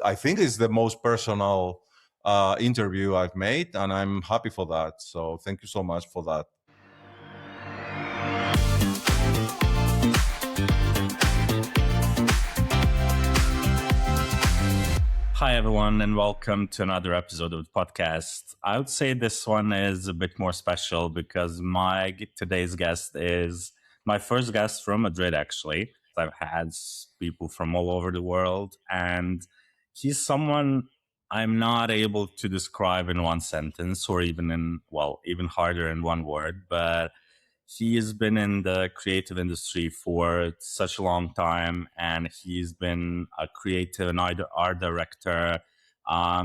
I think it's the most personal interview I've made, and I'm happy for that. So thank you so much for that. Hi, everyone, and welcome to another episode of the podcast. I would say this one is a bit more special because today's guest is my first guest from Madrid, actually. I've had people from all over the world, and he's someone I'm not able to describe in one sentence or even harder in one word, but he has been in the creative industry for such a long time, and he's been a creative and art director.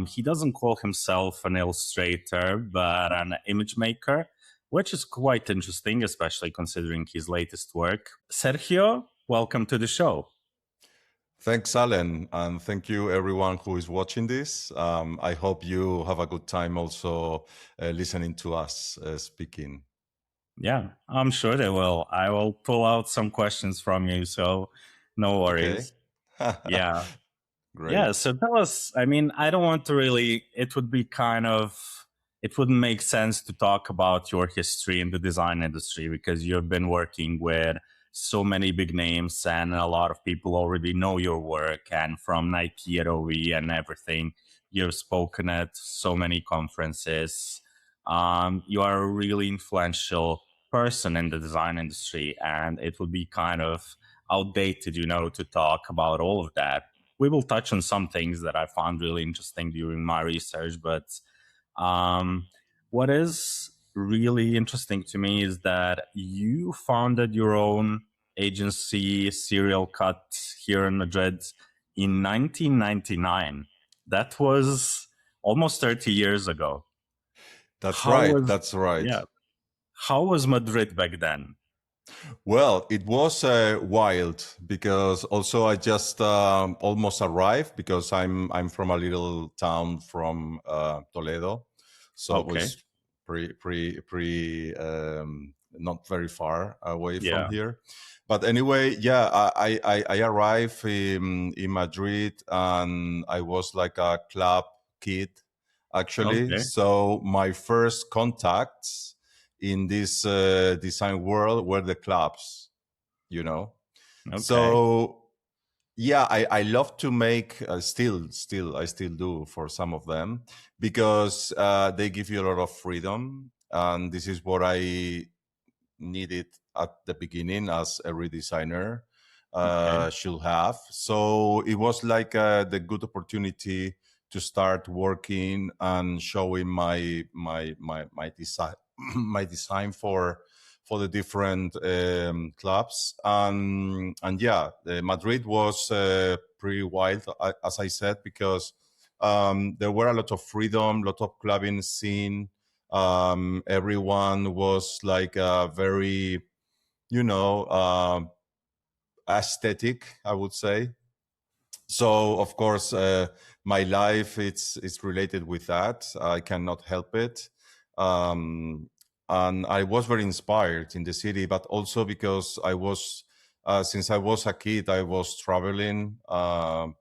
He doesn't call himself an illustrator, but an image maker, which is quite interesting, especially considering his latest work. Sergio, welcome to the show. Thanks, Alan, and thank you everyone who is watching this. I hope you have a good time also listening to us speaking. Yeah, I'm sure they will. I will pull out some questions from you, so no worries. Okay. Yeah. Great. Yeah, so tell us, I mean, I don't want to really, it wouldn't make sense to talk about your history in the design industry because you've been working with so many big names and a lot of people already know your work, and from Nike, Adobe and everything. You've spoken at so many conferences. You are a really influential person in the design industry, and it would be kind of outdated, to talk about all of that. We will touch on some things that I found really interesting during my research, but what is really interesting to me is that you founded your own agency, Serial Cut, here in Madrid in 1999. That was almost 30 years ago. That's right. Yeah. How was Madrid back then? Well, it was wild because also I just almost arrived because I'm from a little town from Toledo, so it was pretty not very far away from here. But anyway, yeah, I arrived in Madrid and I was like a club kid actually. Okay. So my first contacts in this design world were the clubs, Okay. So yeah, I love to make I still do for some of them because they give you a lot of freedom, and this is what I needed at the beginning, as every designer should have. So it was like the good opportunity to start working and showing my design my design for the different clubs, and yeah, Madrid was pretty wild, as I said, because there were a lot of freedom, lot of clubbing scene. Everyone was like very, aesthetic, I would say. So of course, my life it's related with that. I cannot help it. And I was very inspired in the city, but also because I was, since I was a kid, I was traveling all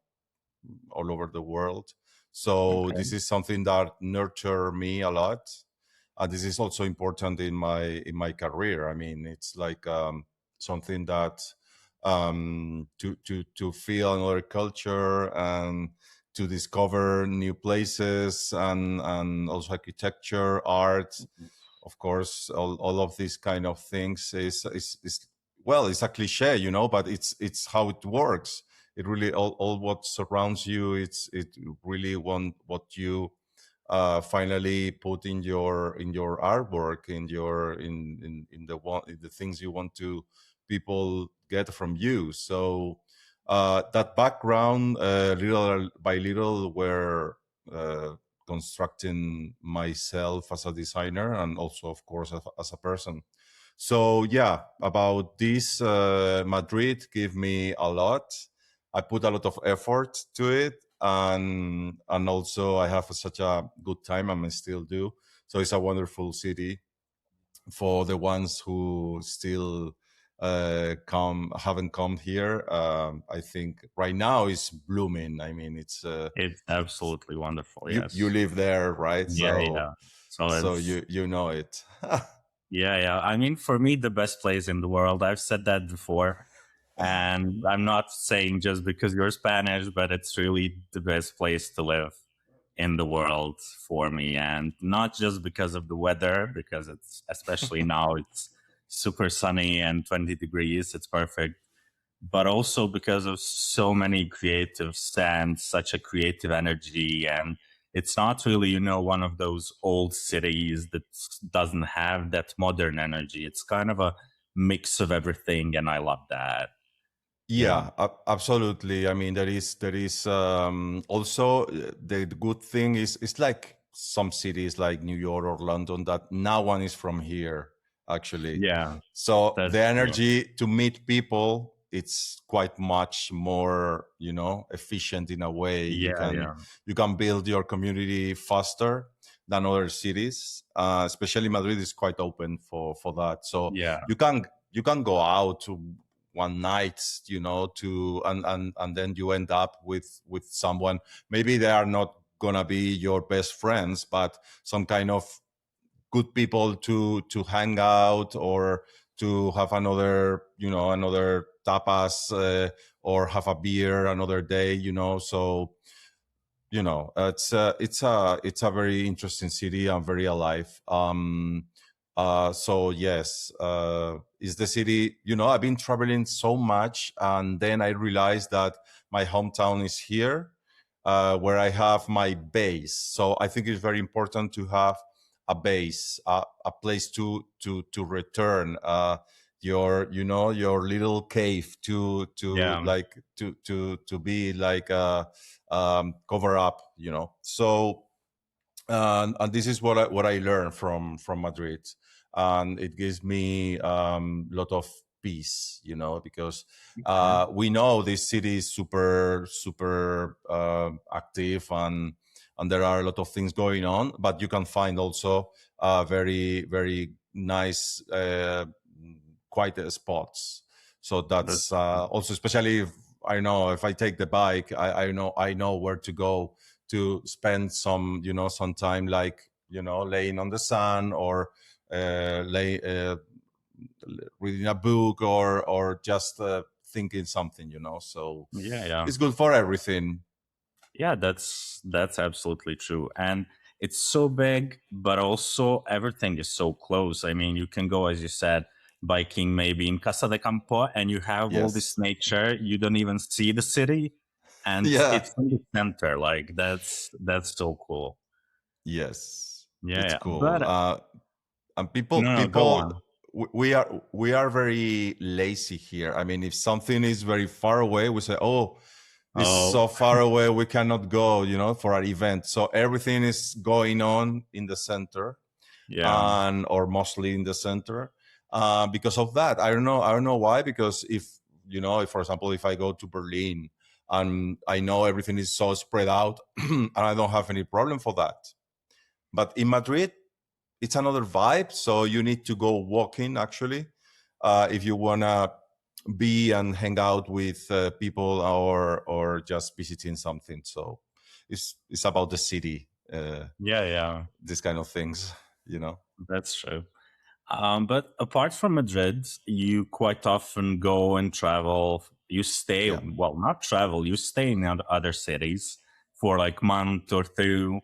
over the world. So this is something that nurtured me a lot. This is also important in my career. I mean, it's like something that to feel another culture and to discover new places and also architecture, art. Of course, all of these kind of things is well, it's a cliche, but it's how it works. It really all what surrounds you. It really what you finally put in your artwork, in the things you want to people get from you. So that background, little by little, were constructing myself as a designer and also, of course, as a person. So yeah, about this, Madrid gave me a lot. I put a lot of effort to it, and also I have such a good time, and I still do. So it's a wonderful city for the ones who still haven't come here. I think right now is blooming. I mean, It's absolutely wonderful. you Yes. live there, right? Yeah, So yeah. So so it's you know it. yeah, yeah. I mean, for me, the best place in the world. I've said that before, and I'm not saying just because you're Spanish, but it's really the best place to live in the world for me, and not just because of the weather, because it's especially now it's super sunny and 20 degrees. It's perfect, but also because of so many creatives and such a creative energy. And it's not really, one of those old cities that doesn't have that modern energy. It's kind of a mix of everything, and I love that. Yeah. Yeah, absolutely. I mean, there is also the good thing is it's like some cities like New York or London that no one is from here actually. Yeah, So that's the true. energy to meet people, it's quite much more, efficient in a way. You Yeah, can yeah, you can build your community faster than other cities. Especially Madrid is quite open for that. So yeah, you can go out to one night, to and then you end up with someone. Maybe they are not gonna be your best friends, but some kind of good people to hang out or to have another tapas, or have a beer another day. So it's a very interesting city and very alive. So yes, is the city. I've been traveling so much, and then I realized that my hometown is here, where I have my base. So I think it's very important to have a base, a place to return. Your little cave to yeah. like to be like cover up. So and this is what I learned from Madrid, and it gives me lot of peace, because Okay. we know this city is super super active, and there are a lot of things going on, but you can find also very very nice quiet spots. So That's that's also, especially if I know if I take the bike, I know where to go to spend some time, like laying on the sun, or reading a book, or just thinking something. So yeah, yeah. it's good for everything. Yeah, that's absolutely true. And it's so big, but also everything is so close. I mean, you can go, as you said, biking maybe in Casa de Campo, and you have all Yes. this nature. You don't even see the city, and Yeah. it's in the center. Like that's so cool. Yes, Yeah, it's yeah. cool. But And people no, no, go people on. we are very lazy here. I mean, if something is very far away, we say, oh, it's Oh, so far away, we cannot go, for an event. So everything is going on in the center, yeah, and or mostly in the center. Because of that, I don't know why. Because if for example, if I go to Berlin, and I know everything is so spread out, and I don't have any problem for that. But in Madrid, it's another vibe. So you need to go walking, actually, if you wanna be and hang out with people, or just visiting something. So it's about the city, yeah, yeah. this kind of things. That's true. But apart from Madrid, you quite often go and travel. You stay, Yeah. well, not travel, you stay in other cities for like month or two.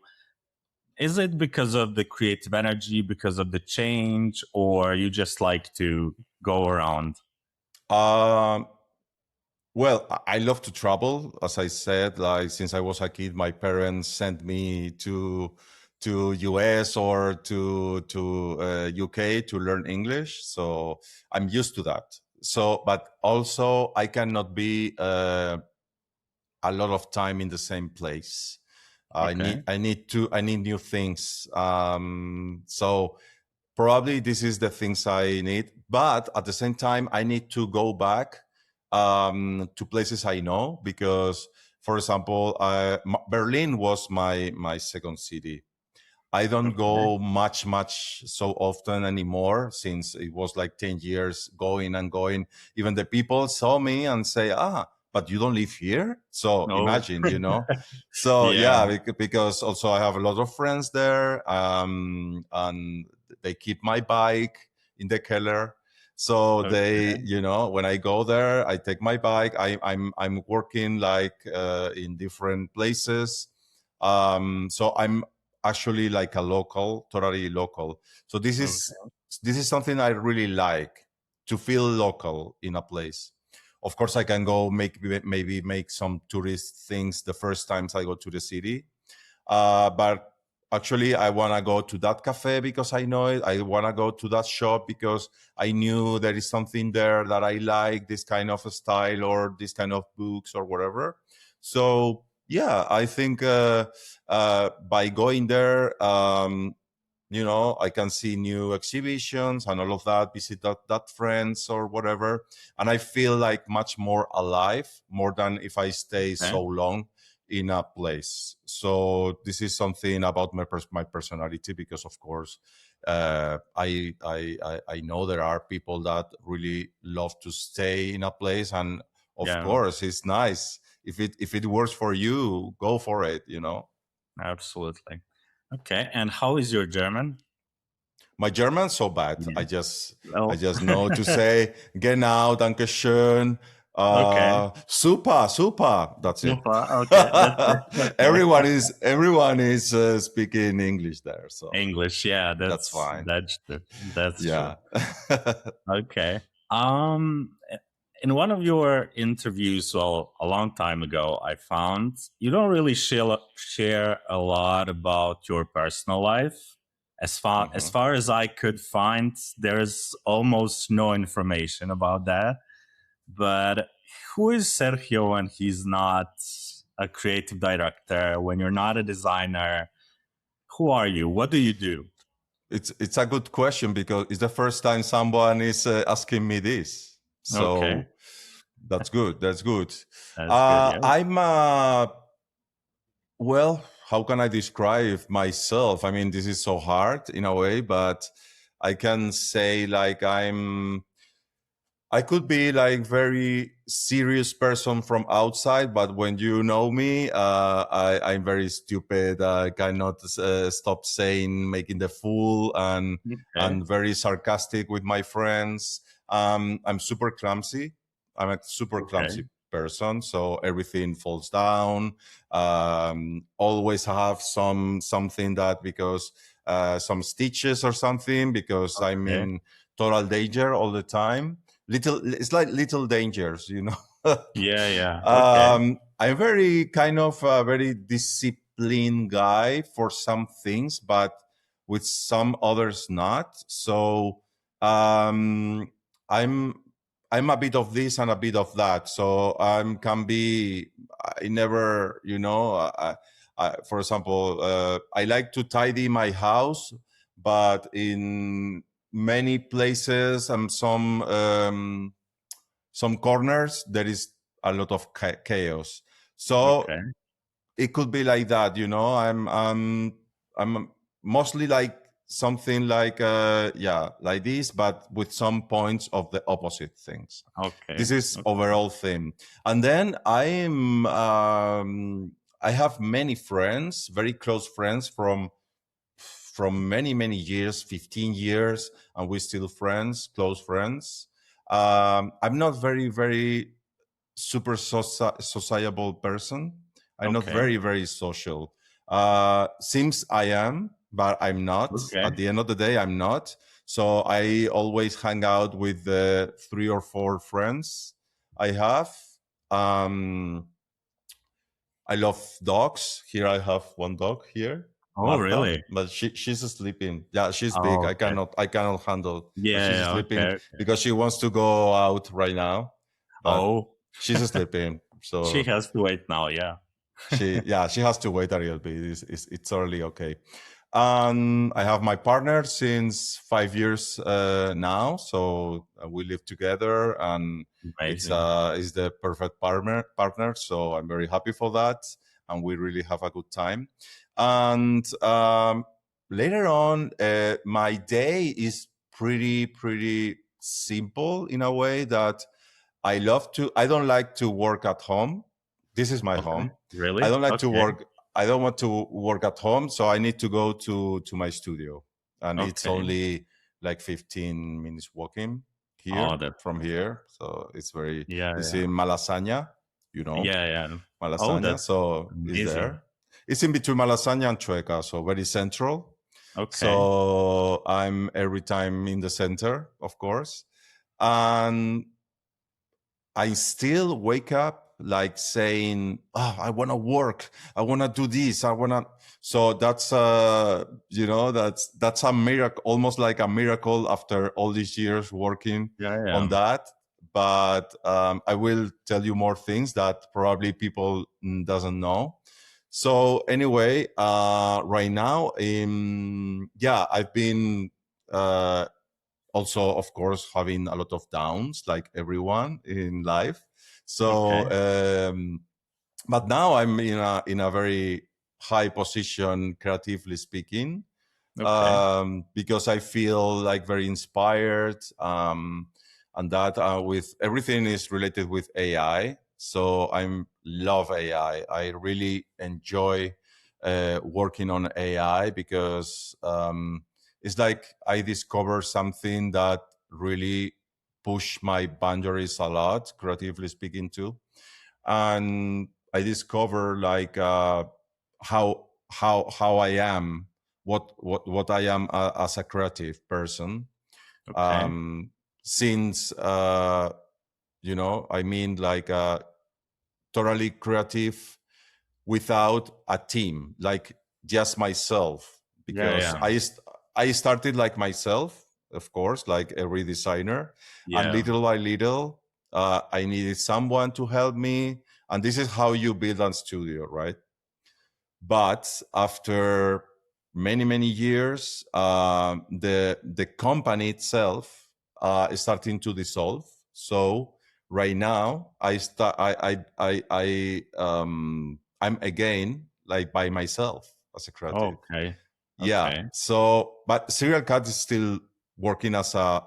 Is it because of the creative energy, because of the change, or you just like to go around? Um, Well, I love to travel. As I said, like since I was a kid, my parents sent me to US or to UK to learn English. So I'm used to that. So, but also I cannot be a lot of time in the same place. I need Okay. I need to I need new things. So probably this is the things I need, but at the same time I need to go back to places I know, because for example, Berlin was my second city, I don't Okay. go much so often anymore since it was like 10 years going and going. Even the people saw me and say, but you don't live here? So No. imagine, So Yeah. yeah, because also I have a lot of friends there, and they keep my bike in the keller. So they, Okay. when I go there, I take my bike. I'm working like in different places. So I'm actually like a local, totally local. So Okay. this is something I really like, to feel local in a place. Of course, I can go maybe make some tourist things the first times I go to the city, but actually I want to go to that cafe because I know it. I want to go to that shop because I knew there is something there that I like, this kind of a style or this kind of books or whatever. So yeah, I think by going there, I can see new exhibitions and all of that, visit that friends or whatever, and I feel like much more alive, more than if I stay Okay. so long in a place. So this is something about my personality, because of course I know there are people that really love to stay in a place, and of Yeah. course it's nice if it works for you, go for it. Absolutely. Okay. And how is your German? My German so bad. Yeah. I Well. just know to say genau, danke schön, Okay. super, super. That's it. Super. Okay. That's it. Okay. Everyone is speaking English there, so English. Yeah. that's That's fine. that's true. That's true. Yeah. Okay. Um, in one of your interviews, well, a long time ago, I found you don't really share a lot about your personal life. As Mhm. far as I could find, there's almost no information about that. But who is Sergio when he's not a creative director? When you're not a designer, who are you? What do you do? It's a good question, because it's the first time someone is asking me this. Okay, So that's good. That's good. that's good. Yeah. I'm Well, how can I describe myself? I mean, this is so hard in a way, but I can say like I could be like very serious person from outside, but when you know me, I'm very stupid. I cannot stop saying, making the fool, Okay. and very sarcastic with my friends. I'm super clumsy. I'm a super Okay. clumsy person, so everything falls down. Always have something that, because some stitches or something, because I'm Okay. in total danger all the time. It's like little dangers. Yeah. Yeah. Okay. I'm very kind of a very disciplined guy for some things, but with some others not. So um, I'm I'm a bit of this and a bit of that. So can be. I never, for example, I like to tidy my house, but in many places and some corners there is a lot of chaos. So Okay. it could be like that. I'm mostly like something like like this, but with some points of the opposite things. Okay. This is Okay. overall theme. And then I have many friends, very close friends from many years, 15 years, and we're still friends, close friends. I'm not very super sociable person. I'm not Okay. very social. Seems I am, but I'm not. Okay. At the end of the day, I'm not. So I always hang out with the 3 or 4 friends I have. Um, I love dogs. Here I have one dog here, Oh, Marta, really? but she's sleeping. Yeah, she's big. Oh, I okay. cannot handle, but Yeah. she's Yeah, sleeping okay. because she wants to go out right now, but Oh, she's sleeping. she So has to wait now. Yeah. she has to wait a little bit. It's totally okay. I have my partner since 5 years now, so we live together, and Amazing. it's the perfect partner. So I'm very happy for that, and we really have a good time. And later on, my day is pretty simple in a way that I don't like to work at home. This is my Okay. home. I Really? don't like to Okay. work. I don't want to work at home, so I need to go to my studio, and it's Okay. only like 15 minutes walking Oh, here that's from here. So yeah, it's yeah, in Malasaña, you know, yeah, yeah. Oh, Malasaña. that's So it's amazing. there. It's in between Malasaña and Chueca, so very central. Okay. So I'm every time in the center, of course, and I still wake up like saying, "Oh, I want to work. I want to do this. I want to." So that's that's a miracle, almost like a miracle after all these years working Yeah, on yeah. that. But I will tell you more things that probably people doesn't know. So anyway, right now, I've been also, of course, having a lot of downs like everyone in life. So Okay. but now I'm in a very high position, creatively speaking, Okay. because I feel like very inspired, and that with everything is related with AI. So I love AI. I really enjoy working on AI because it's like I discover something that really push my boundaries a lot, creatively speaking too, and I discover like how I am, what I am as a creative person. Okay. Um, since I mean like totally creative without a team, like just myself, Yeah, because yeah. I started like myself, of course, like every designer, and Yeah. little by little, I needed someone to help me, and this is how you build a studio, right? But after many years, the company itself is starting to dissolve. So right now, I'm again like by myself as a creative. Okay. Yeah. Okay. So, but Serial Cat is still working as a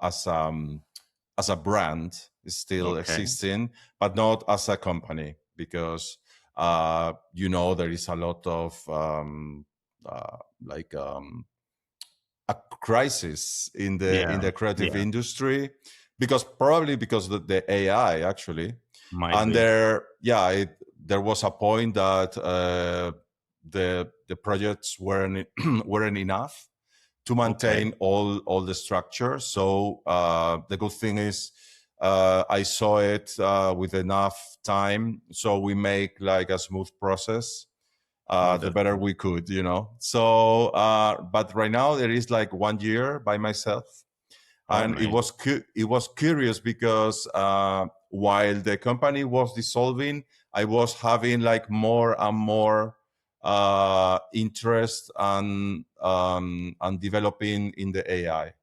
brand, is still Okay. existing, but not as a company, because there is a lot of uh, like a crisis in Yeah. the creative Yeah. industry, because probably because of the AI actually, Might and be. there was a point that the projects weren't enough to Okay. maintain all the structure. So the good thing is I saw it with enough time, so we make like a smooth process. Oh, The that's better good. we could, So, but right now there is like 1 year by myself, Oh, and nice. it was curious because while the company was dissolving, I was having like more and more interest and developing in the AI.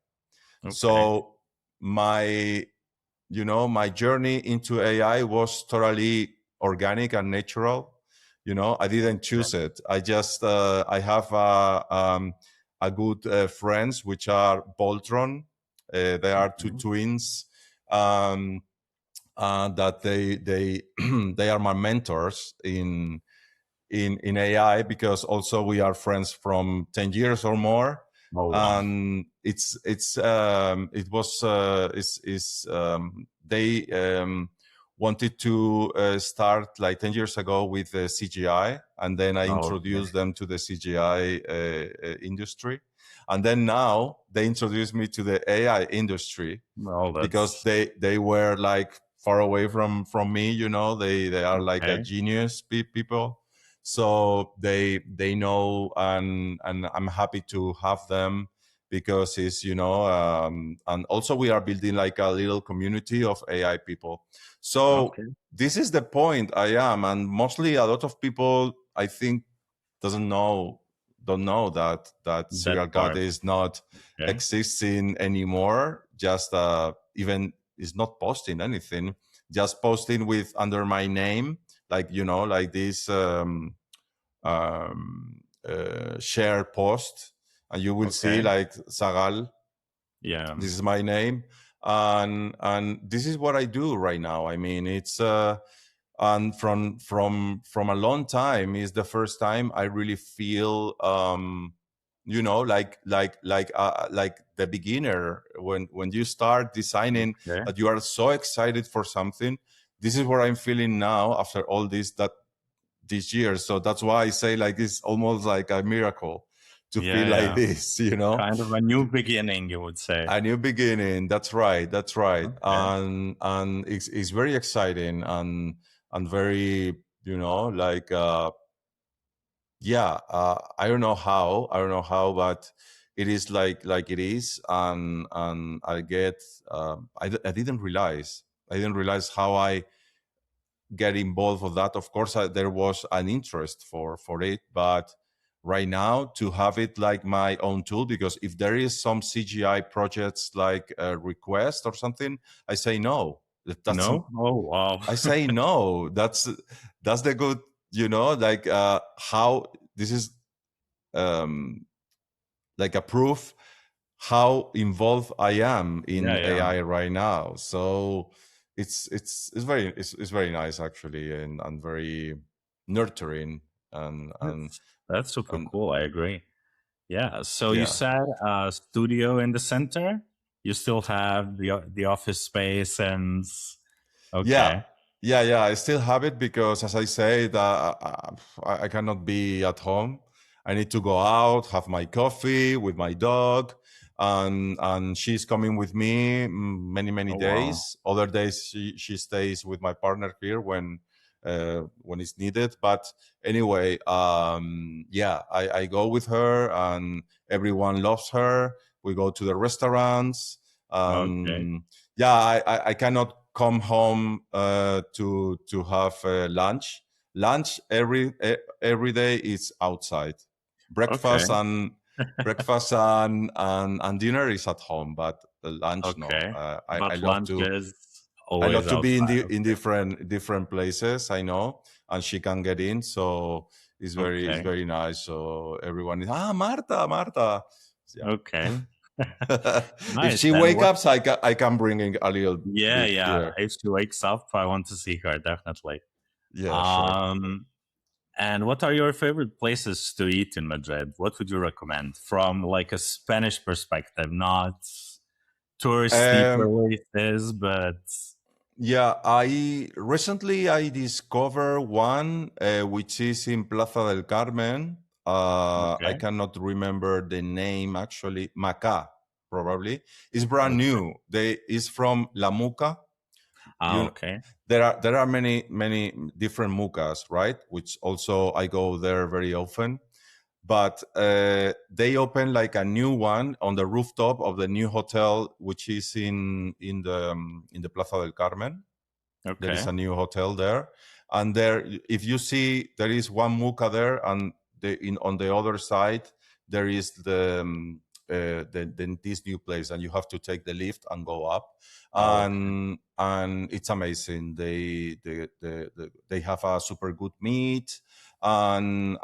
Okay. So my my journey into AI was totally organic and natural. I didn't Okay. choose it. I just I have a good friends which are Boltron. They are two Okay. twins. Um, that they they are my mentors in AI, because also we are friends from 10 years or more. Oh, wow. And it was is they wanted to start like 10 years ago with CGI, and then I Oh, okay. introduced them to the CGI industry, and then now they introduced me to the AI industry, Well, because that's they were like far away from me. They are like a okay. genius people, so they know, and I'm happy to have them, because it's and also we are building like a little community of AI people. So Okay. this is the point I am, and mostly a lot of people, I think, doesn't know don't know that That Serial Cat part. is not Okay. existing anymore. Just even is not posting anything, just posting with under my name, like like this share post, and you will see Okay. like Zagal. Yeah. This is my name, and this is what I do right now. I mean, it's and from a long time is the first time I really feel like the beginner when you start designing, Okay. that you are so excited for something. This is what I'm feeling now after all this year. So that's why I say like it's almost like a miracle to Yeah. feel like Yeah. this, you know. Kind of a new beginning, you would say. A new beginning. That's right. That's right. Okay. And it's very exciting and very, like yeah. I don't know how, but it is like it is, and I get. I didn't realize. I didn't realize how I get involved with that. Of course, there was an interest for it, but right now to have it like my own tool, because if there is some CGI projects like a request or something, I say no. That's No? Oh, wow. I say no. That's the good, like how this is um, like a proof how involved I am Yeah. in Yeah. AI right now. So it's very nice actually, and very nurturing, and That's super and cool. I agree. Yeah. So you yeah. said studio in the center. You still have the office space and Yeah, okay. yeah. I still have it because, as I said, I cannot be at home. I need to go out, have my coffee with my dog, and she's coming with me many Oh wow. days. Other days she stays with my partner here when it's needed. But anyway, yeah, I go with her, and everyone loves her. We go to the restaurants. Okay. Yeah, I cannot come home to have lunch. Lunch every day is outside. Okay. Breakfast and dinner is at home, but the lunch no. Okay. I But love lunch to is I love always to be in outside. in different places. I know, and she can get in, so it's Okay. very nice. So everyone is Marta. Yeah. Okay. If Nice. she And wake what? up, I can bring in a little Yeah, bit yeah. here. If she wakes up, I want to see her definitely. Yeah, sure. Um, and what are your favorite places to eat in Madrid? What would you recommend from like a Spanish perspective, not touristy Um, places, but yeah, I discovered one which is in Plaza del Carmen. I okay, cannot remember the name actually. Maca, probably. It's brand okay, new. They is from La Muca. You okay, there are many different mucas, right? Which also I go there very often. But they opened like a new one on the rooftop of the new hotel, which is in the Plaza del Carmen. There is okay, a new hotel there, and there, if you see, there is one muka there, and on the other side there is this new place, and you have to take the lift and go up, oh, okay, and it's amazing. They have a super good meat, and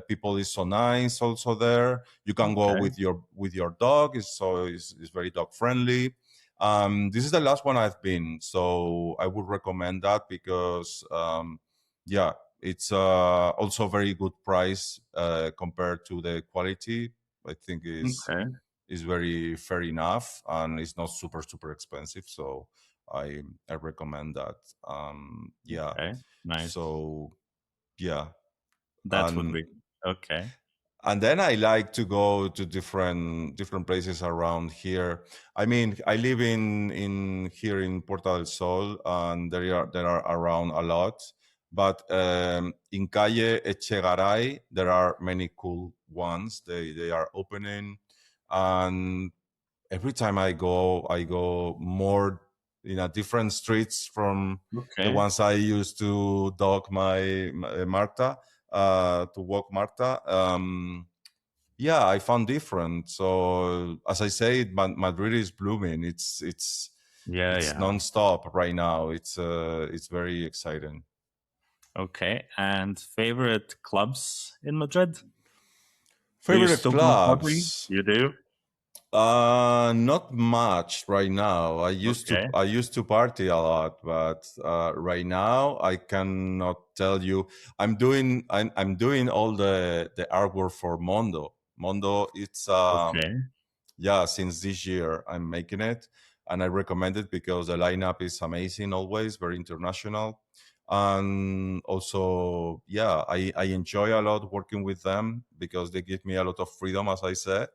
people is so nice also there. You can go okay, with your dog. It's very dog friendly. This is the last one I've been, so I would recommend that because, yeah, it's also very good price compared to the quality. I think okay, is very fair enough, and it's not super expensive. So I recommend that. Yeah. okay, nice. So yeah, That would and be okay. then I like to go to different places around here. I mean, I live in here in Puerta del Sol, and there are around a lot. But in Calle Echegaray, there are many cool ones. They are opening, and every time I go more in a different streets from the Okay, ones I used to dog my Marta, to walk Marta. Yeah, I found different. So as I say, Madrid is blooming. yeah, It's yeah, nonstop right now. It's very exciting. okay. And favorite clubs in Madrid? Do you Favorite still go party? clubs? You do? Not much right now. Okay. I used to party a lot, but right now I cannot tell you. I'm doing all the artwork for Mondo. Mondo, it's Okay. yeah, since this year I'm making it, and I recommend it because the lineup is amazing, always very international, and also yeah, I enjoy a lot working with them because they give me a lot of freedom, as I said.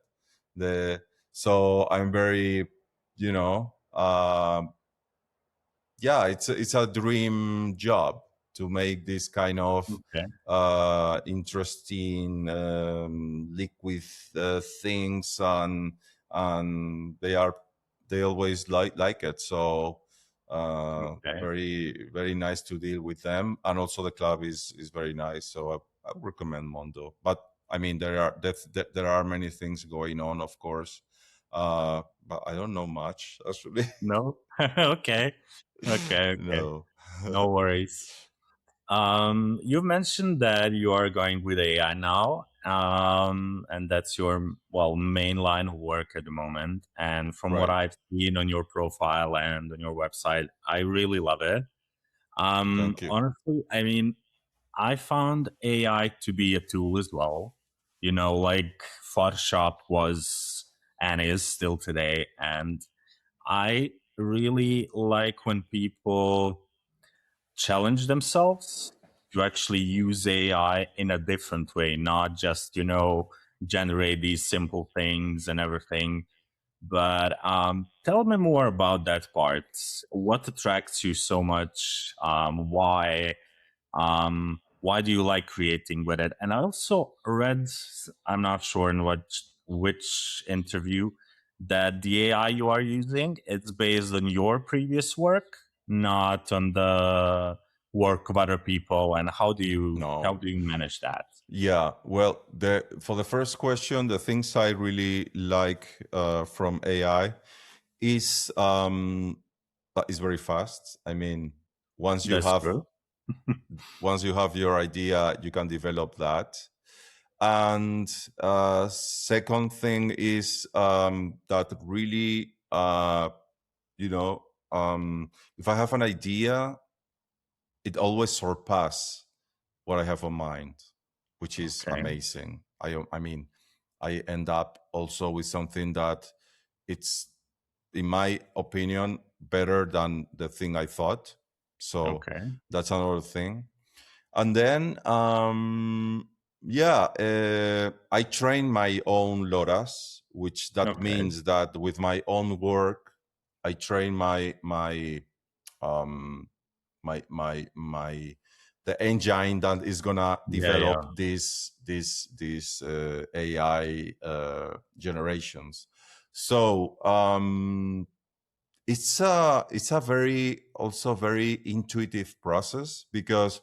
The So I'm very, you know, yeah, it's a dream job to make this kind of Okay. interesting liquid things, and they always like it. So Okay. very nice to deal with them, and also the club is very nice. So I recommend Mondo. But I mean, there are many things going on, of course, but I don't know much actually. No? Okay. Okay. Okay. No. No worries. You mentioned that you are going with AI now, and that's your main line of work at the moment. And from what Right. I've seen on your profile and on your website, I really love it. Thank you. Honestly, I mean, I found AI to be a tool as well. You know, like Photoshop was and is still today, and I really like when people challenge themselves to actually use AI in a different way, not just, generate these simple things and everything. But tell me more about that part. What attracts you so much? Why do you like creating with it? And I also read, I'm not sure in which interview, that the AI you are using, it's based on your previous work, not on the work of other people. And how No. do you manage that? Yeah. Well, for the first question, the things I really like from AI is that is very fast. I mean, once you That's have true. once you have your idea, you can develop that. And second thing is that really, you know, if I have an idea, it always surpass what I have on mind, which is Okay. amazing. I mean, I end up also with something that it's, in my opinion, better than the thing I thought. So Okay. that's another thing. And then, yeah, I train my own LORAs, which that Okay. means that with my own work, I train um, my the engine that is gonna Yeah. Yeah. develop these AI generations. So it's a very also very intuitive process, because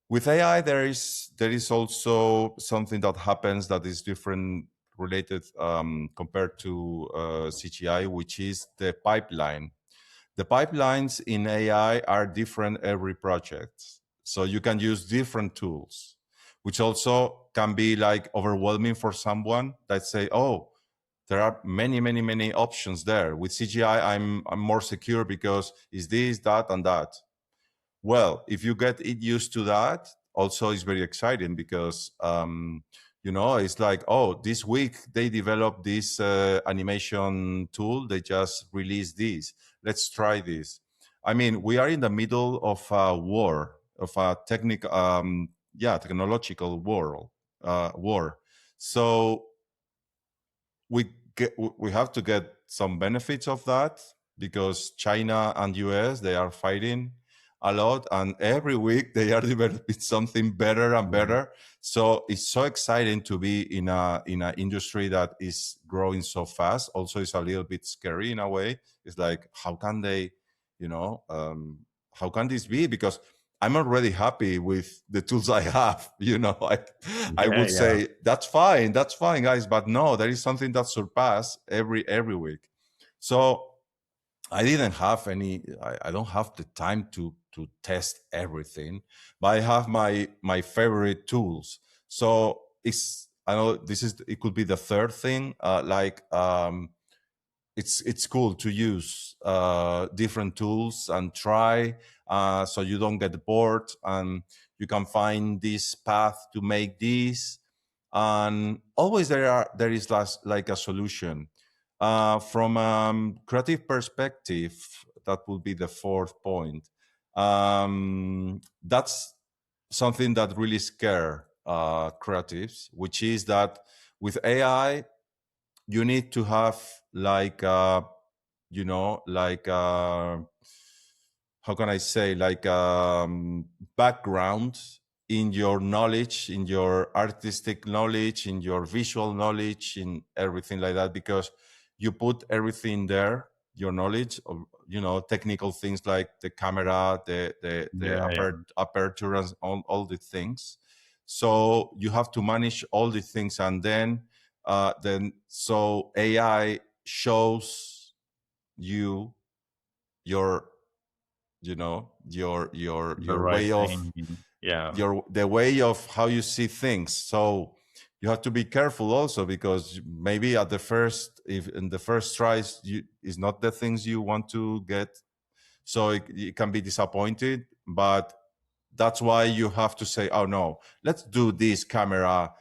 with AI there is also something that happens that is different, related compared to CGI, which is the pipeline. The pipelines in AI are different every project. So you can use different tools, which also can be like overwhelming for someone that say, oh, there are many options there. With CGI, I'm more secure because it's this, that, and that. Well, if you get it used to that, also it's very exciting because it's like, oh, this week they developed this animation tool. They just released this. Let's try this. I mean, we are in the middle of a war, of a technological war. So we have to get some benefits of that, because China and US, they are fighting a lot, and every week they are developing something better and Yeah. better. So it's so exciting to be in a industry that is growing so fast. Also, it's a little bit scary in a way. It's like, how can they, you know, how can this be? Because I'm already happy with the tools I have. I Yeah. would Yeah. say that's fine, guys. But no, there is something that surpass every week. So I didn't have any. I don't have the time to test everything, but I have my favorite tools. So I know it could be the third thing, it's cool to use different tools and try, so you don't get bored, and you can find this path to make this, and always there is like a solution. From creative perspective, that would be the fourth point. That's something that really scare creatives, which is that with AI you need to have like how can I say, like background in your knowledge, in your artistic knowledge, in your visual knowledge, in everything like that, because you put everything there, your knowledge of technical things like the camera, the Yeah, yeah. aperture, and all the things. So you have to manage all the things, and then so AI shows you your The your right way of thing. Yeah. the way of how you see things. So you have to be careful also, because maybe at the first, if in the first tries, is not the things you want to get, so it can be disappointed. But that's why you have to say, oh no, let's do this camera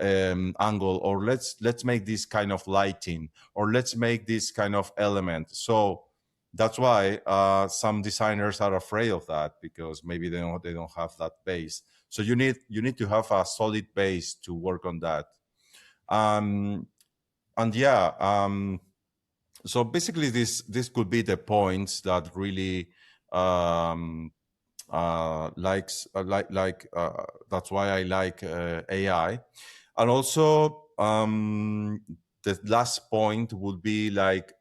angle, or let's make this kind of lighting, or let's make this kind of element. So that's why some designers are afraid of that, because maybe they don't have that base. So you need to have a solid base to work on that. um and yeah, so basically this could be the points that really um likes that's why I like AI. And also the last point would be like,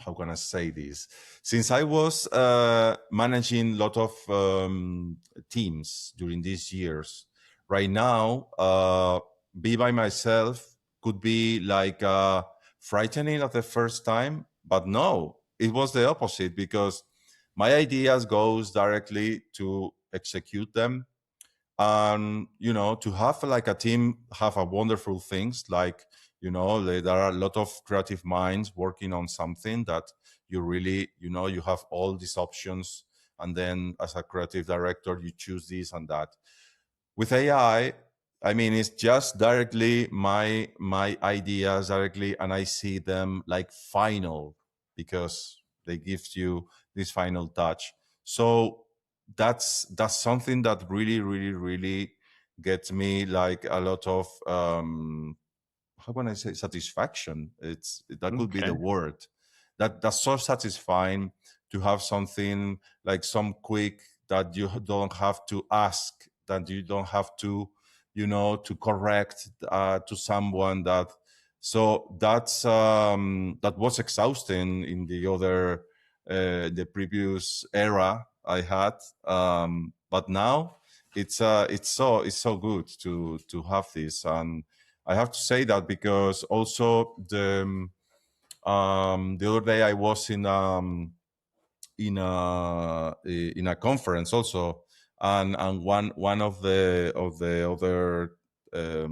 how can I say this? Since I was managing a lot of teams during these years, right now, be by myself could be like frightening at the first time, but no, it was the opposite, because my ideas goes directly to execute them. And to have like a team have a wonderful things, like there are a lot of creative minds working on something that you really, you have all these options, and then as a creative director you choose this and that. With AI, I mean, it's just directly my ideas directly, and I see them like final, because they give you this final touch. So that's something that really, really, really gets me like a lot of how can I say, satisfaction. That could be Okay. the word. That's so satisfying to have something like some quick, that you don't have to ask, that you don't have to, to correct to someone. That was exhausting in the previous era I had. But now it's so good to have this. And I have to say that, because also the other day I was in a conference also, and one of the other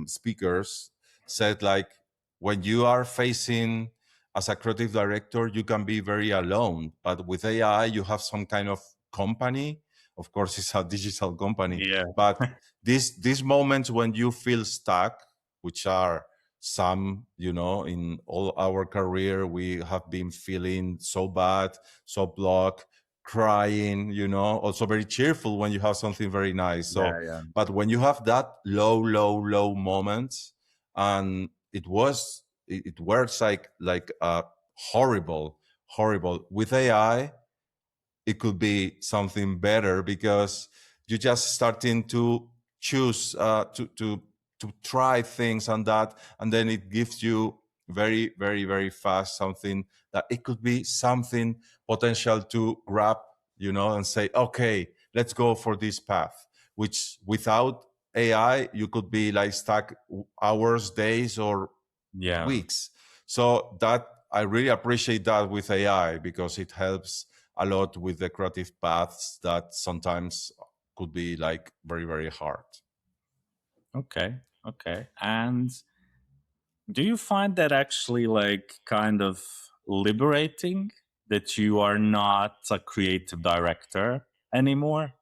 speakers said, like, when you are facing as a creative director, you can be very alone, but with AI you have some kind of company. Of course, it's a digital company, Yeah. but these moments when you feel stuck, which are some, in all our career, we have been feeling so bad, so blocked, crying, also very cheerful when you have something very nice. Yeah. So, Yeah. but when you have that low moments, and it works like horrible. With AI, it could be something better, because you just starting to choose to try things and that, and then it gives you very, very, very fast something that it could be something potential to grab, and say, okay, let's go for this path, which without AI you could be like stuck hours, days, or Yeah. weeks. So that I really appreciate that with AI, because it helps a lot with the creative paths that sometimes could be like very, very hard. Okay. Okay. And do you find that actually like kind of liberating that you are not a creative director anymore?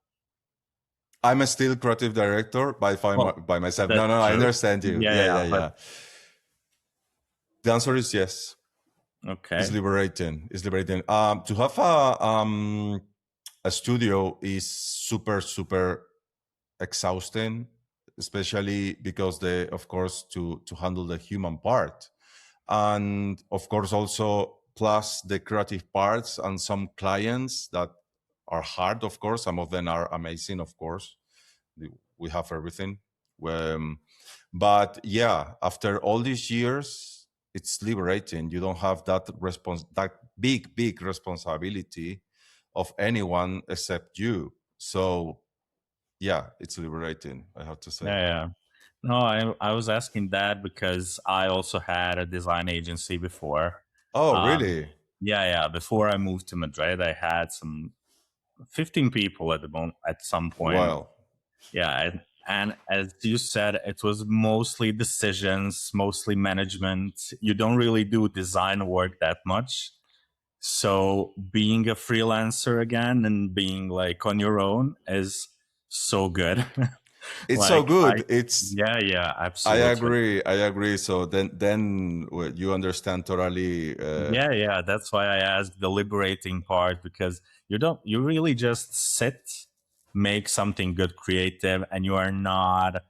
I'm a still creative director Well, by myself. No, that's no, I true. understand you. Yeah, Yeah, yeah, yeah, but yeah. The answer is yes. It's okay. liberating. It's liberating. To have a studio is super, super exhausting, especially because of course, to handle the human part, and of course also plus the creative parts and some clients that are hard. Of course, some of them are amazing. Of course, we have everything. Um, but yeah, after all these years, it's liberating. You don't have that big responsibility of anyone except you. So yeah, it's liberating, I have to say. Yeah, yeah. No, I was asking that because I also had a design agency before. Oh, Um, really? yeah, yeah. Before I moved to Madrid, I had some 15 people at the moment at some point. Well, Yeah, and as you said, it was mostly decisions, mostly management. You don't really do design work that much. So being a freelancer again and being like on your own is so good. it's so Like good. It's yeah, yeah, I absolutely. agree. I agree. So then well, you understand totally. Yeah, yeah. That's why I asked the liberating part because you really just sit, make something good creative, and you are not,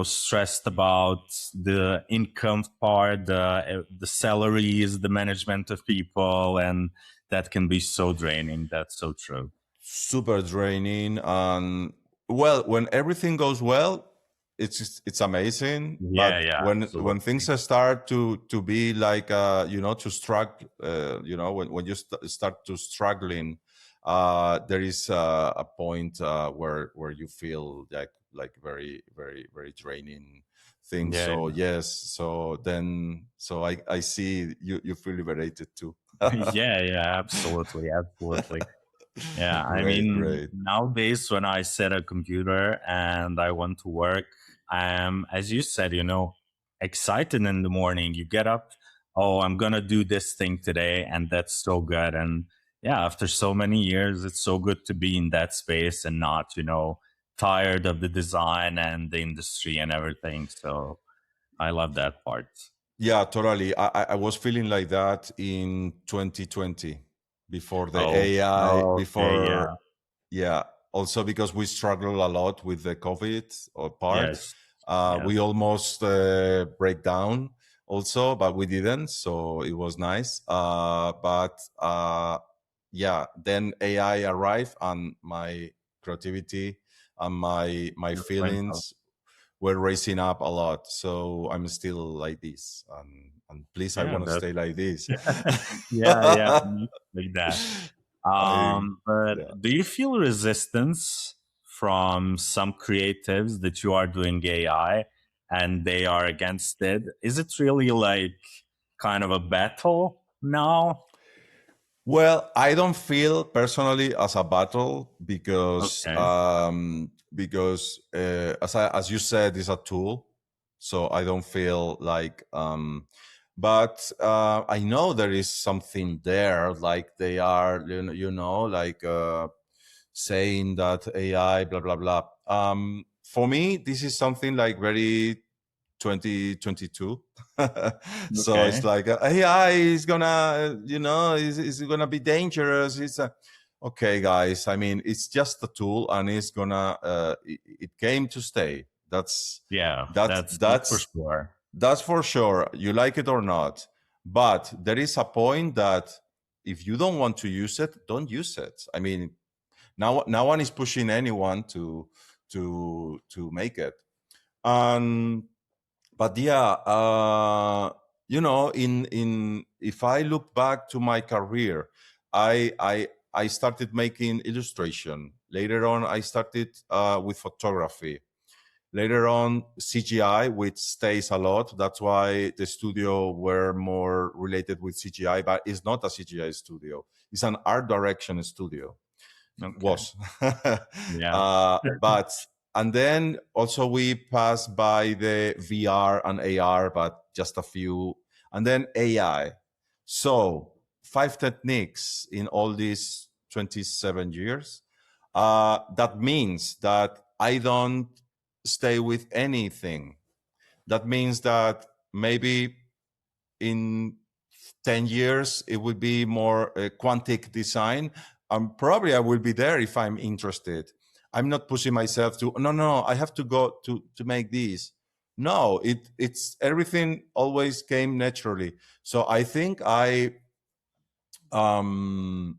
stressed about the income part, the salaries, the management of people, and that can be so draining. That's so true. Super draining, and well, when everything goes well, it's amazing. Yeah, But yeah, when things absolutely. start to be like to struggle, when you start to struggling, there is a point where you feel like very, very, very draining things. Yeah, So yes, so I see you feel liberated too. yeah, yeah, absolutely, absolutely. Yeah, I Great, mean, great. nowadays when I set a computer and I want to work, I am, as you said, excited in the morning. You get up, oh, I'm gonna do this thing today, and that's so good. And yeah, after so many years, it's so good to be in that space and not, tired of the design and the industry and everything. So I love that part. Yeah, totally. I was feeling like that in 2020 before the Oh, AI, oh, okay, before, yeah, yeah, also because we struggled a lot with the COVID part. yes, We yes, almost break down also, but we didn't. So it was nice. But yeah, then AI arrived and my creativity and my it went up. feelings were raising up a lot. So I'm still like this, and please, I Yeah, want to that's stay like this. yeah, yeah, me like that. I But Yeah. do you feel resistance from some creatives that you are doing AI and they are against it? Is it really like kind of a battle now? Well, I don't feel personally as a battle Okay. because as you said, it's a tool, so I don't feel like. But I know there is something there, like they are, like saying that AI, blah blah blah. For me, this is something like very 2022. So it's Okay. like AI is gonna, is gonna be dangerous. Okay, guys. I mean, it's just a tool, and it's gonna. It came to stay. Yeah, That's that's for that's sure. that's for sure. You like it or not, but there is a point that if you don't want to use it, don't use it. I mean, now no one is pushing anyone to make it. And but yeah, in if I look back to my career, I started making illustration. Later on, I started with photography. Later on, CGI, which stays a lot. That's why the studio were more related with CGI, but it's not a CGI studio. It's an art direction studio. Okay. Was, Yeah. but and then also we pass by the VR and AR, but just a few, and then AI. So 5 techniques in all these 27 years. That means that I don't stay with anything. That means that maybe in 10 years it would be more quantic design, and probably I will be there if I'm interested. I'm not pushing myself to no, I have to go to make these. No, it's everything always came naturally. So I think um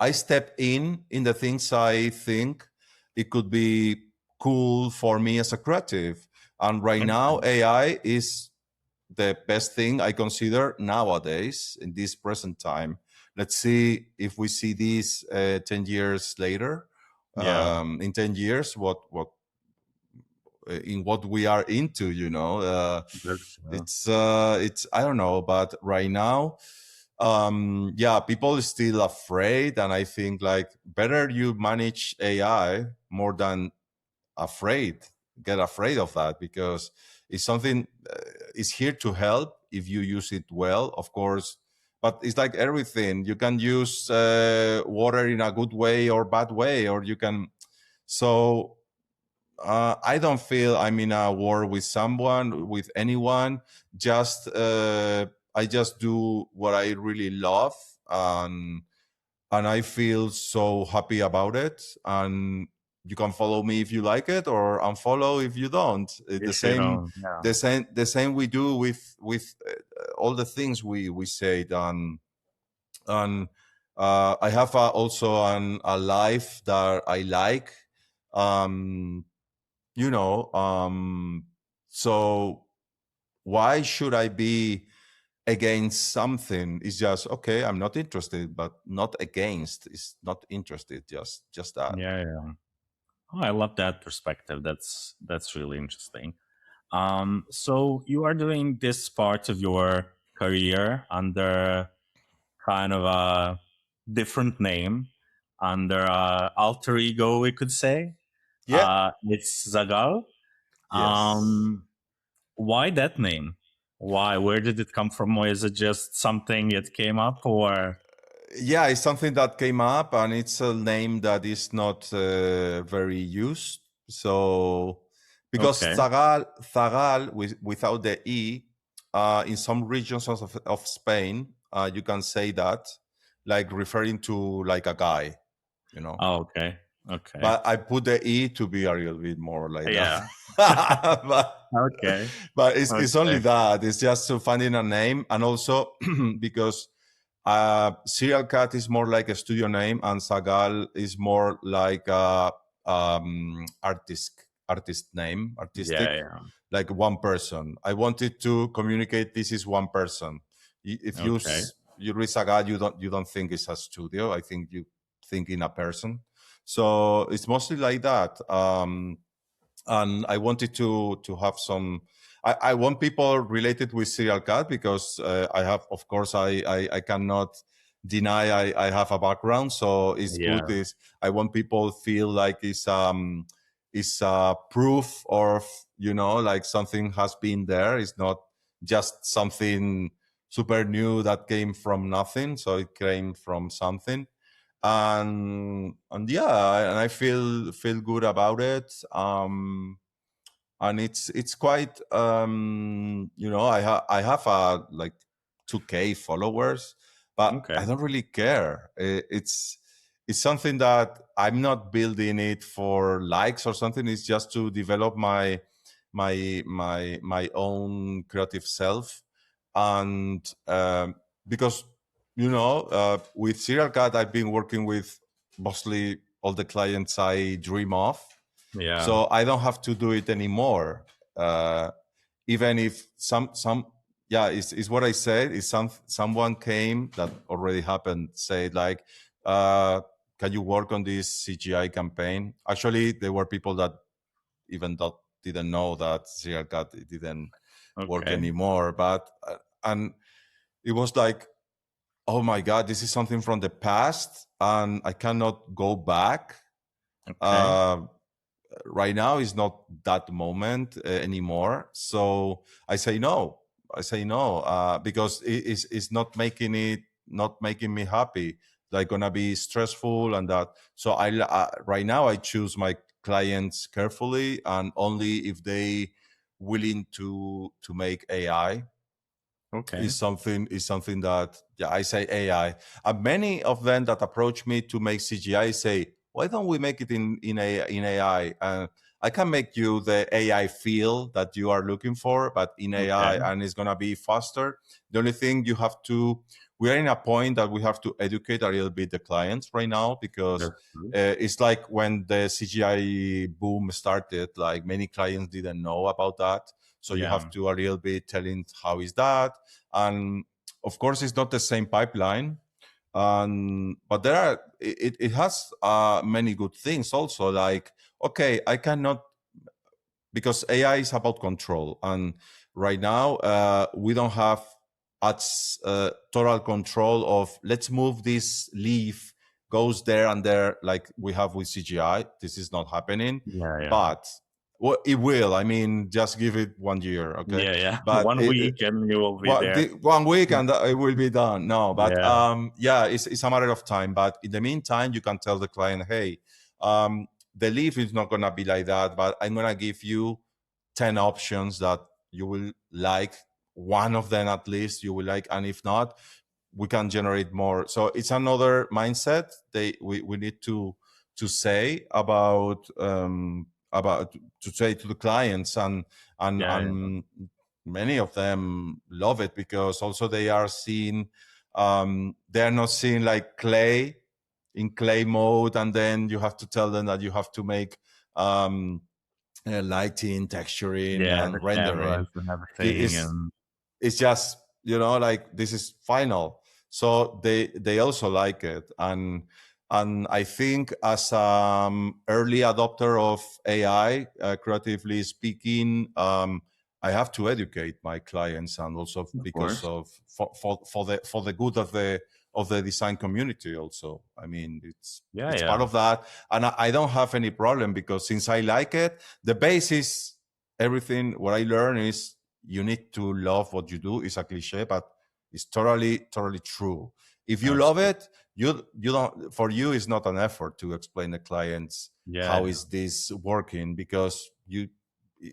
I step in the things I think it could be cool for me as a creative. And right now Okay. AI is the best thing I consider nowadays in this present time. Let's see if we see this 10 years later. Yeah. In 10 years, what in what we are into, That's it's I don't know, but right now, yeah, people are still afraid, and I think like better you manage AI more than afraid, get afraid of that, because it's something is here to help if you use it well, of course. But it's like everything, you can use water in a good way or bad way, or you can. So I don't feel I'm in a war with someone, with anyone. Just I just do what I really love, and I feel so happy about it. And you can follow me if you like it, or unfollow if you don't. The if you same, don't. Yeah. the same we do with all the things we said. And I have also a life that I like. Um, so why should I be against something? It's just okay, I'm not interested, but not against. It's not interested, just that. Yeah. Yeah. Oh, I love that perspective. That's really interesting. So you are doing this part of your career under kind of a different name, under alter ego, we could say. Yeah. It's Zagal. Yes. Why that name? Why? Where did it come from? Or is it just something that came up? Or Yeah, it's something that came up, and it's a name that is not very used. So because okay, Zagal without the e, in some regions of Spain, you can say that, like referring to like a guy, you know. oh, okay, okay, But I put the e to be a little bit more like that. yeah, but okay, but it's only okay, that. It's just to finding a name, and also because Serial Cat is more like a studio name, and Zagal is more like a artist name, yeah, artistic, yeah, like one person. I wanted to communicate this is one person. If okay, you read Zagal, you don't think it's a studio. I think you think in a person. So it's mostly like that. And I wanted to have some. I want people related with Serial Cat, because I have, of course, I cannot deny I have a background, so it's good. yeah, Is I want people feel like it's proof of, like something has been there. It's not just something super new that came from nothing. So it came from something, and yeah, and I feel good about it. And it's quite I have like 2K followers, but I okay, don't really care. It's something that I'm not building it for likes or something. It's just to develop my own creative self. And because with Serial Cat, I've been working with mostly all the clients I dream of, yeah, so I don't have to do it anymore. uh, Even if some yeah, it's what I said. Is someone came that already happened, said like, can you work on this CGI campaign? Actually, there were people that even didn't know that Serial Cat didn't work okay, anymore. But and it was like, oh my god, this is something from the past, and I cannot go back. okay, uh, right now is not that moment anymore. So I say no. I say no because it's not making me happy. Like gonna be stressful and that. So right now I choose my clients carefully and only if they willing to make AI Okay. is something that, yeah, I say AI. And many of them that approach me to make CGI say, why don't we make it in AI? I can make you the AI feel that you are looking for, but in Okay. AI, and it's gonna be faster. The only thing you have to, we are in a point that we have to educate a little bit the clients right now because That's good. it's like when the CGI boom started, like many clients didn't know about that. So you Yeah. have to a little bit telling how is that, and of course it's not the same pipeline, but there are it has many good things also, like, okay, I cannot, because AI is about control, and right now we don't have total control of, let's move this leaf goes there and there like we have with CGI. This is not happening, Yeah. Yeah. but well, it will. I mean, just give it 1 year, okay? Yeah. Yeah. But One week and you will be there. 1 week and it will be done. No, but Yeah. yeah, it's a matter of time. But in the meantime, you can tell the client, hey, the leaf is not gonna be like that, but I'm gonna give you 10 options that you will like. One of them at least you will like, and if not, we can generate more. So it's another mindset we need to say about to say to the clients, Yeah. Yeah. and many of them love it because also they are seeing they are not seeing like clay in clay mode, and then you have to tell them that you have to make lighting, texturing, Yeah. The and rendering. cameras and everything. It's And it's just, like, this is final. So they also like it, and I think as early adopter of AI, creatively speaking, I have to educate my clients, and also of because course. of for the good of the design community also. I mean, Yeah. it's part Yeah. of that, and I don't have any problem because since I like it, the base is everything. What I learn is you need to love what you do. It's a cliche, but it's totally true. If you love Absolutely. it, you don't, for you it's not an effort to explain the clients Yeah. how Yeah. is this working, because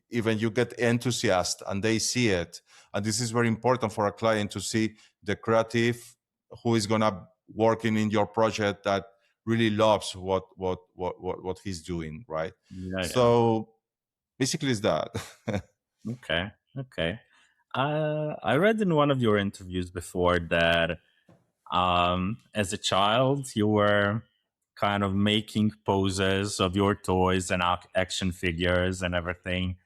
even you get enthusiastic and they see it. And this is very important for a client to see the creative who is gonna working in your project that really loves what he's doing, right? Yeah. Yeah. So basically it's that. Okay. Okay. I read in one of your interviews before that as a child you were kind of making poses of your toys and action figures and everything,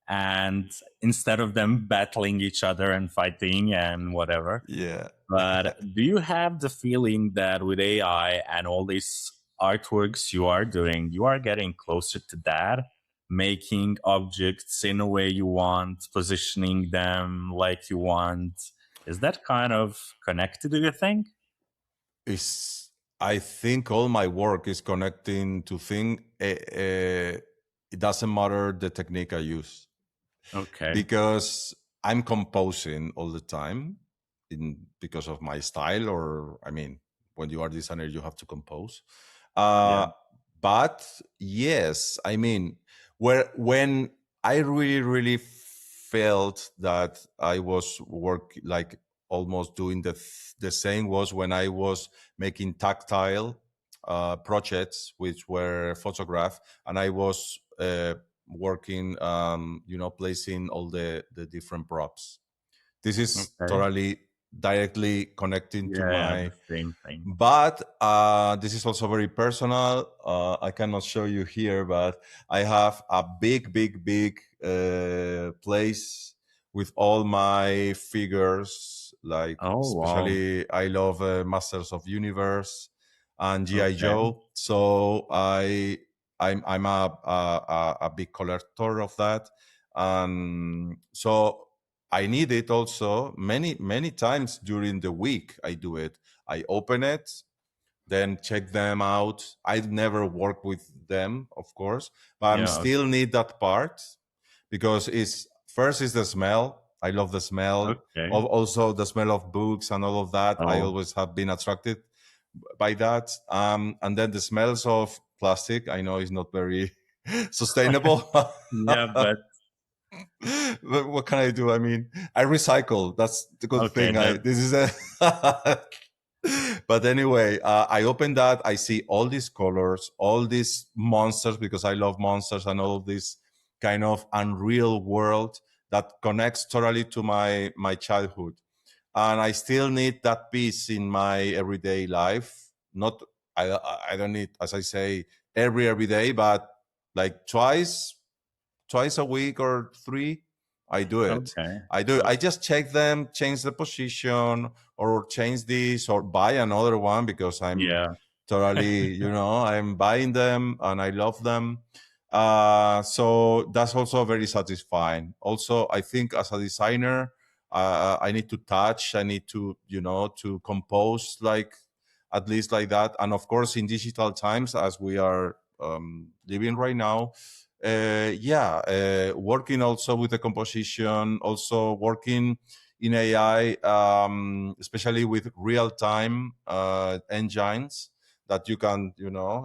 and instead of them battling each other and fighting and whatever. Yeah. But do you have the feeling that with AI and all these artworks you are doing, you are getting closer to that? Making objects in a way you want, positioning them like you want. Is that kind of connected, do you think? is I think all my work is connecting to thing. It doesn't matter the technique I use, Okay. because I'm composing all the time because of my style, or I mean, when you are designer, you have to compose. Yeah. Uh, but yes, I mean, when I really felt that I was work like almost doing the same was when I was making tactile projects, which were photograph, and I was working, placing all the different props. This is Okay. totally directly connecting to Yeah, the my, same thing. but this is also very personal. I cannot show you here, but I have a big place with all my figures. Like, Oh wow. especially, I love Masters of Universe and GI Okay. Joe. So I'm a big collector of that, and so I need it also many times during the week. I do it. I open it, then check them out. I've never worked with them, of course, but I'm Yeah. still need that part because it's first is the smell. I love the smell. Okay. Also the smell of books and all of that. I Oh, always have been attracted by that. And then the smells of plastic. I know it's not very sustainable. yeah, but But what can I do? I mean, I recycle. That's the good okay. thing. I That this is a. But anyway, I open that. I see all these colors, all these monsters because I love monsters and all of this kind of unreal world that connects totally to my childhood. And I still need that piece in my everyday life. Not I don't need, as I say, every day, but like twice a week or three, I do it. okay. I do. I just check them, change the position, or change this, or buy another one because I'm Yeah. totally, I'm buying them and I love them. So that's also very satisfying. Also, I think as a designer, I need to touch. I need to, to compose like at least like that. And of course, in digital times, as we are living right now, working also with the composition, also working in AI, especially with real time engines that you can,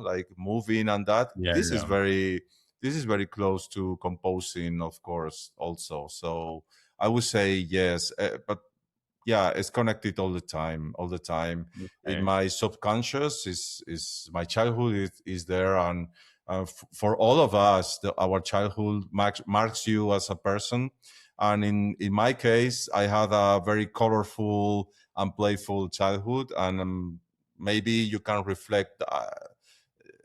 like move in and that. Yeah. Yeah. This is very close to composing, of course, also. So I would say yes, but yeah, it's connected all the time in Okay. my subconscious. Is my childhood is there, and for all of us, our childhood marks you as a person. And in my case, I had a very colorful and playful childhood, and maybe you can reflect,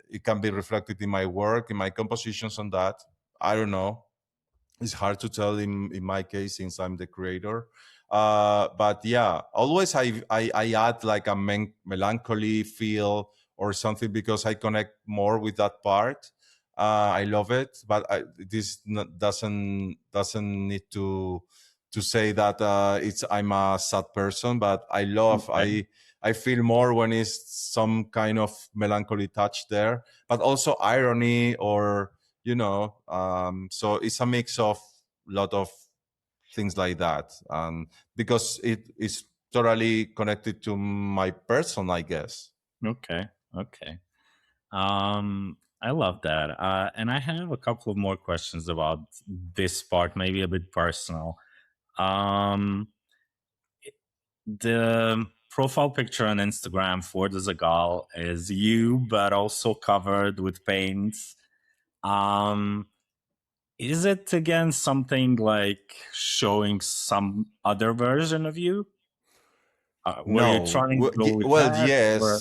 it can be reflected in my work, in my compositions on that. I don't know, it's hard to tell in my case since I'm the creator. But yeah, always I add like a melancholy feel or something because I connect more with that part. I love it, but doesn't need to say that I'm a sad person. But Okay. I feel more when it's some kind of melancholy touch there, but also irony or so it's a mix of lot of things like that, and because it is totally connected to my person, I guess. Okay. Okay. I love that. And I have a couple of more questions about this part, maybe a bit personal. Um, the profile picture on Instagram for the Zagal is you, but also covered with paints. Um, is it again something like showing some other version of you? Were you No, trying to go with well, that? Or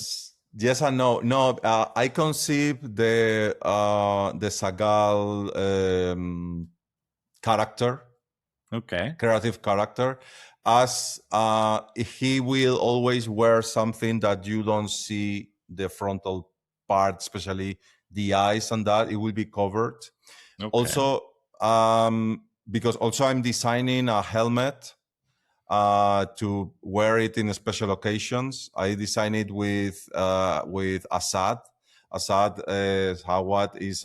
yes and no. No, I conceived the Zagal character, okay, creative character, as he will always wear something that you don't see the frontal part, especially the eyes and that it will be covered. okay, Also, because also I'm designing a helmet to wear it in special occasions. I designed it with Assad. Assad Hawat is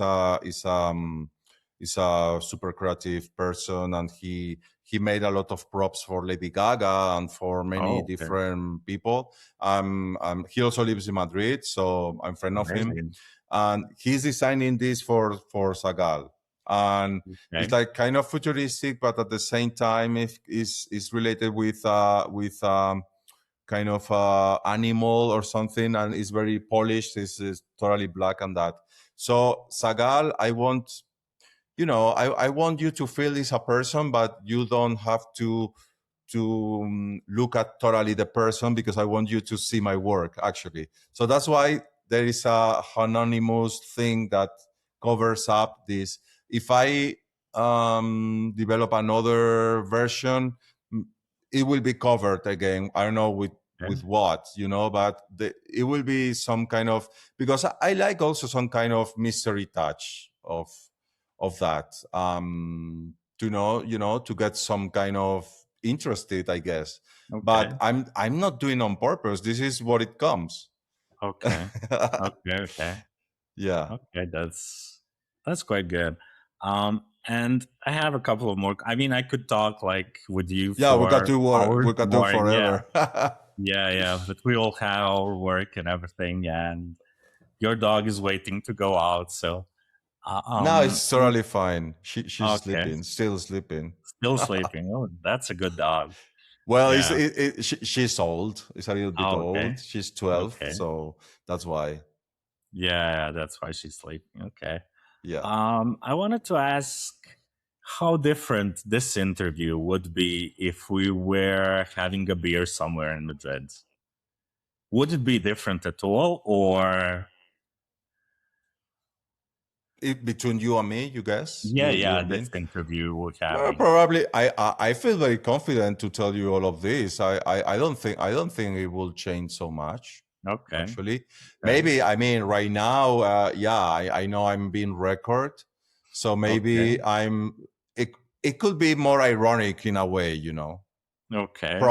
a super creative person, and he made a lot of props for Lady Gaga and for many oh, okay, different people. He also lives in Madrid, so I'm a friend of him, amazing, and he's designing this for Zagal. And it's okay, like kind of futuristic, but at the same time, it is related with kind of animal or something, and it's very polished. It's totally black and that. So Zagal, I want you to feel it's a person, but you don't have to look at totally the person because I want you to see my work actually. So that's why there is a anonymous thing that covers up this. If I develop another version, it will be covered again. I don't know okay, with what, but it will be some kind of, because I like also some kind of mystery touch of that. To get some kind of interested, I guess. But okay, I'm not doing on purpose. This is what it comes. Okay. Okay. Okay. Yeah. Okay. That's quite good. And I have a couple of more. I mean, I could talk like with you Yeah, for hours we got to more. Yeah. forever. Yeah. Yeah. But we all have our work and everything. Yeah. And your dog is waiting to go out. So, No, it's totally fine. She's okay. sleeping, still sleeping. Still sleeping. Oh, that's a good dog. Well, Yeah. she's old. It's a little bit Oh, old. okay. She's 12, Okay. so that's why. Yeah, that's why she's sleeping. Okay. Yeah. I wanted to ask how different this interview would be if we were having a beer somewhere in Madrid. Would it be different at all, or Between you and me, you guess? You yeah, and this me? interview we're Well, having? probably. I feel very confident to tell you all of this. I don't think it will change so much. Okay, Actually, okay, maybe. I mean, right now, yeah, I know I'm being record, so okay, maybe I'm. It it could be more ironic in a way, you know. okay,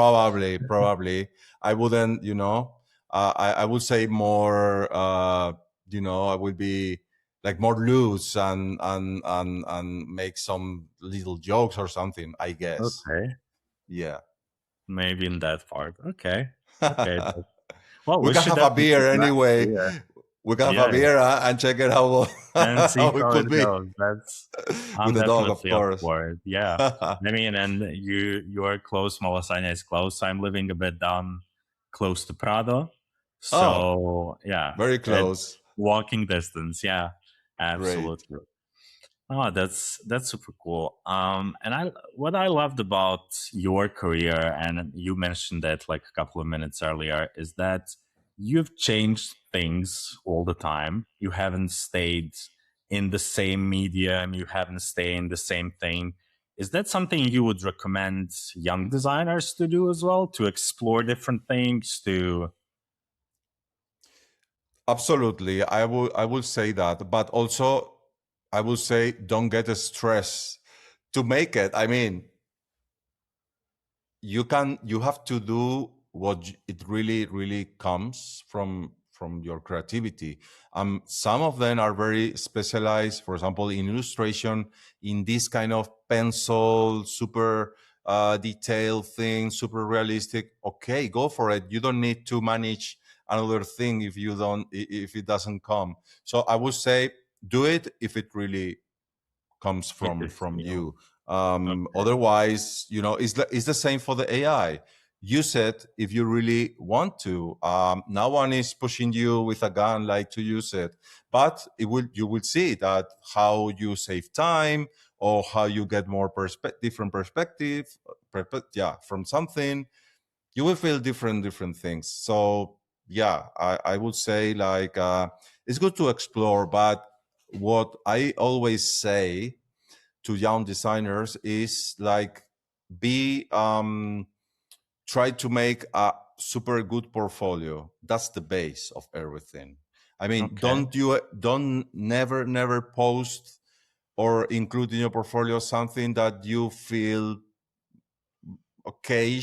Probably. I wouldn't, you know. I would say more. You know, I would be like more loose and make some little jokes or something. I guess. okay. Yeah. Maybe in that part. Okay, okay. Well, We we can should have a definitely beer plan a anyway. beer. We can have a Yeah, beer and check it out and see how it how it could be goes. That's with I'm the dog, of definitely up course. for it. Yeah. I mean, and you're close. Malosania is close. I'm living a bit down close to Prado, Oh, so yeah, very it's close. walking distance. Yeah, Great. absolutely. Oh, that's super cool. And what I loved about your career, and you mentioned that like a couple of minutes earlier, is that you've changed things all the time. You haven't stayed in the same medium. You haven't stayed in the same thing. Is that something you would recommend young designers to do as well? To explore different things? To Absolutely. I will say that, but also I will say don't get stressed to make it. I mean, you have to do what it really comes from your creativity. Some of them are very specialized, for example, in illustration, in this kind of pencil super detailed thing, super realistic. Okay, go for it. You don't need to manage another thing if you don't if it doesn't come. So I would say do it if it really comes it is, from you know, you. okay, Otherwise, you know, it's the same for the AI. Use it if you really want to. No one is pushing you with a gun like to use it, but it will you will see that how you save time or how you get more different perspective. Yeah, from something you will feel different things. So yeah, I would say like it's good to explore, but what I always say to young designers is like be try to make a super good portfolio. That's the base of everything. I mean, okay, don't never post or include in your portfolio something that you feel okay.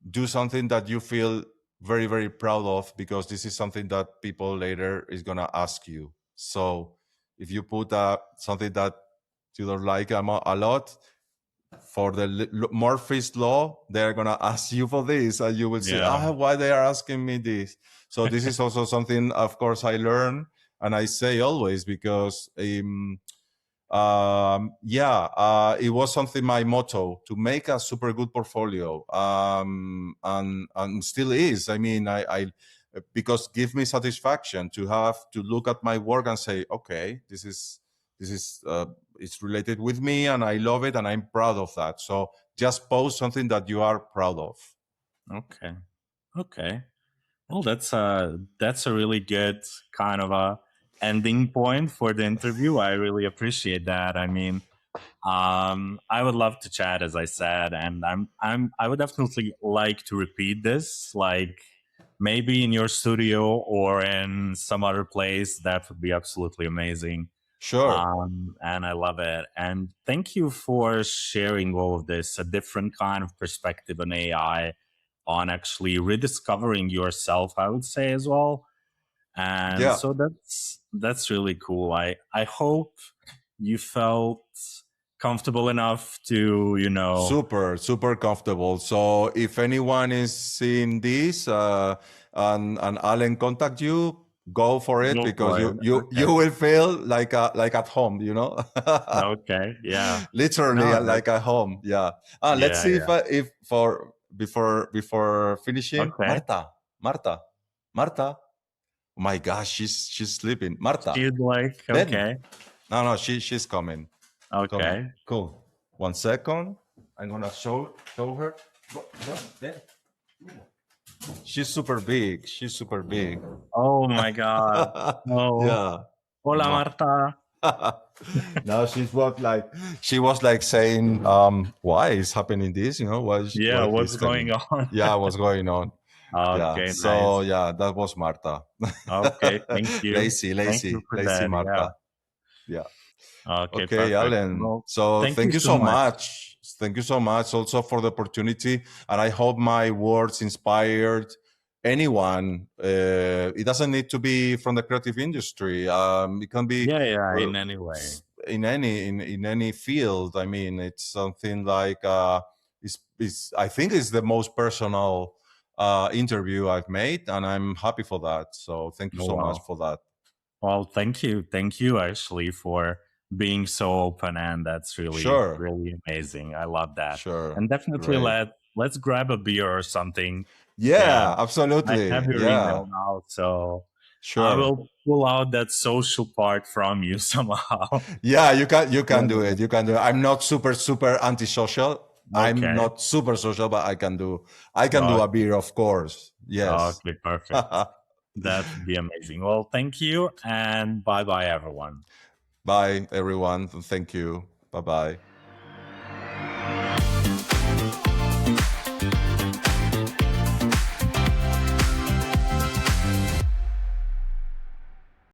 Do something that you feel very proud of, because this is something that people later is gonna ask you. So if you put something that you don't like a lot, for the Murphy's law, they're gonna ask you for this, and you will say, yeah, why they are asking me this? So this is also something, of course, I learn, and I say always, because yeah, it was something my motto to make a super good portfolio, and still is. I mean, I because give me satisfaction to have to look at my work and say, okay, this is it's related with me, and I love it, and I'm proud of that. So just post something that you are proud of. okay, okay. Well, that's a really good kind of a ending point for the interview. I really appreciate that. I mean, I would love to chat, as I said, and I would definitely like to repeat this, like maybe in your studio or in some other place. That would be absolutely amazing. Sure. And I love it. And thank you for sharing all of this, a different kind of perspective on AI, on actually rediscovering yourself, I would say as well. And so that's really cool. I hope you felt comfortable enough to, super comfortable. So if anyone is seeing this and Alan contact you, go for it, go because for it. you will feel like at home, Okay. Yeah. Literally, No, like at home. Yeah. Let's yeah, see yeah. if for before finishing, Okay. Marta. Oh my gosh, she's sleeping. Marta, She's like, ven. okay. No, she's coming. Okay. Cool. 1 second. I'm gonna show her. There. She's super big. Oh my God. No. Yeah. Hola, Marta. Now she was like saying, why is happening this? Yeah, Why what's he's going telling? on? Yeah, what's going on? Yeah. Okay, So nice. yeah, that was Marta. Okay, thank you. Thank you for Lazy that. Yeah. Marta. Yeah. Okay, Okay, perfect. Alan. Well, So thank you thank you so so much. much. Thank you so much also for the opportunity. And I hope my words inspired anyone. It doesn't need to be from the creative industry. It can be Yeah, in any way. in any field. I mean, it's something like is I think it's the most personal interview I've made, and I'm happy for that. So thank you Oh, so much wow. for that. Well, thank you. Thank you actually for being so open, and that's really, Sure. really amazing. I love that. Sure. And definitely Great. let's grab a beer or something. Yeah, I absolutely. have your Yeah. email now, so Sure. I will pull out that social part from you somehow. Yeah, you can do Yeah. it. You can do it. I'm not super antisocial. I'm Okay. not super social, but I can do a beer, of course. Yes. Okay, perfect. That would be amazing. Well, thank you, and bye bye, everyone. Bye, everyone. Thank you. Bye bye.